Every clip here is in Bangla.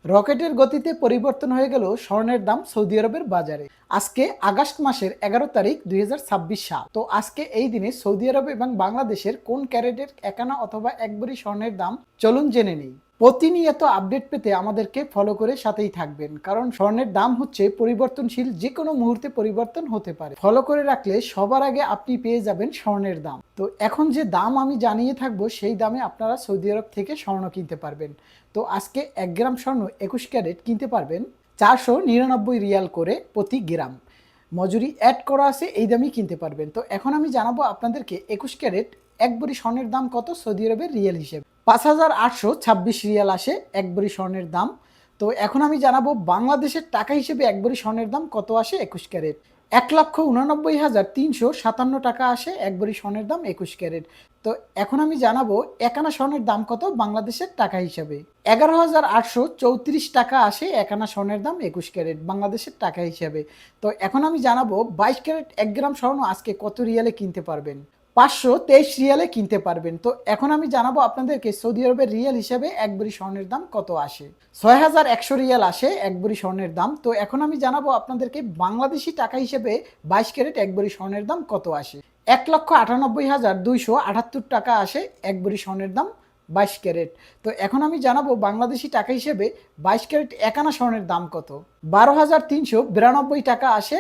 রকেটের গতিতে পরিবর্তন হয়ে গেল স্বর্ণের দাম সৌদি আরবের বাজারে। আজকে আগস্ট মাসের 11 তারিখ 2026 সাল। তো আজকে এই দিনে সৌদি আরব এবং বাংলাদেশের কোন ক্যারেটের 1 আনা অথবা 1 ভরি স্বর্ণের দাম চলুন জেনে নিই। প্রতিনিয়ত আপডেট পেতে আমাদেরকে ফলো করে সাথেই থাকবেন, কারণ স্বর্ণের দাম হচ্ছে পরিবর্তনশীল, যে কোনো মুহূর্তে পরিবর্তন হতে পারে। ফলো করে রাখলে সবার আগে আপনি পেয়ে যাবেন স্বর্ণের দাম। তো এখন যে দাম আমি জানিয়ে থাকবো সেই দামে আপনারা সৌদি আরব থেকে স্বর্ণ কিনতে পারবেন। তো আজকে 1 গ্রাম স্বর্ণ 21 ক্যারেট কিনতে পারবেন 499 রিয়াল করে প্রতি গ্রাম। মজুরি অ্যাড করা আছে, এই দামই কিনতে পারবেন। তো এখন আমি জানাবো আপনাদেরকে 21 ক্যারেট 1 ভরি স্বর্ণের দাম কত সৌদি আরবের রিয়াল হিসেবে। 5,826 রিয়াল আসে 1 ভরি স্বর্ণের দাম। তো এখন আমি জানাবো বাংলাদেশের টাকা হিসেবে 1 ভরি স্বর্ণের দাম কত আসে 21 ক্যারেট। 1,89,357 টাকা আসে 1 ভরি স্বর্ণের দাম 21 ক্যারেট। তো এখন আমি জানাবো 1 আনা স্বর্ণের দাম কত বাংলাদেশের টাকা হিসাবে। 11,834 টাকা আসে 1 আনা স্বর্ণের দাম 21 ক্যারেট বাংলাদেশের টাকা হিসাবে। তো এখন আমি জানাবো 22 ক্যারেট 1 গ্রাম স্বর্ণ আজকে কত রিয়ালে কিনতে পারবেন। 523 রিয়ালে কিনতে পারবেন। তো এখন আমি জানাবো আপনাদেরকে সৌদি আরবের রিয়াল হিসাবে 1 ভরি স্বর্ণের দাম কত আসে। 6,100 রিয়াল আসে 1 ভরি স্বর্ণের দাম। তো এখন আমি জানাবো আপনাদেরকে বাংলাদেশি টাকা হিসেবে 22 ক্যারেট 1 ভরি স্বর্ণের দাম কত আসে। 1,98,278 টাকা আসে 1 ভরি স্বর্ণের দাম 22 ক্যারেট। তো এখন আমি জানাবো বাংলাদেশি টাকা হিসেবে 22 ক্যারেট 1 আনা স্বর্ণের দাম কত। 12,392 টাকা আসে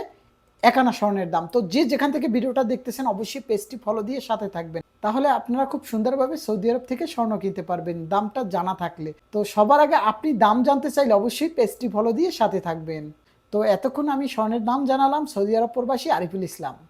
1 আনা স্বর্ণের দাম। তো যে যেখান থেকে ভিডিওটা দেখতেছেন অবশ্যই পেজটি ফলো দিয়ে সাথে থাকবেন, তাহলে আপনারা খুব সুন্দরভাবে সৌদি আরব থেকে স্বর্ণ কিনতে পারবেন দামটা জানা থাকলে। তো সবার আগে আপনি দাম জানতে চাইলে অবশ্যই পেজটি ফলো দিয়ে সাথে থাকবেন। তো এতক্ষণ আমি স্বর্ণের দাম জানালাম। সৌদি আরব প্রবাসী আরিফুল ইসলাম।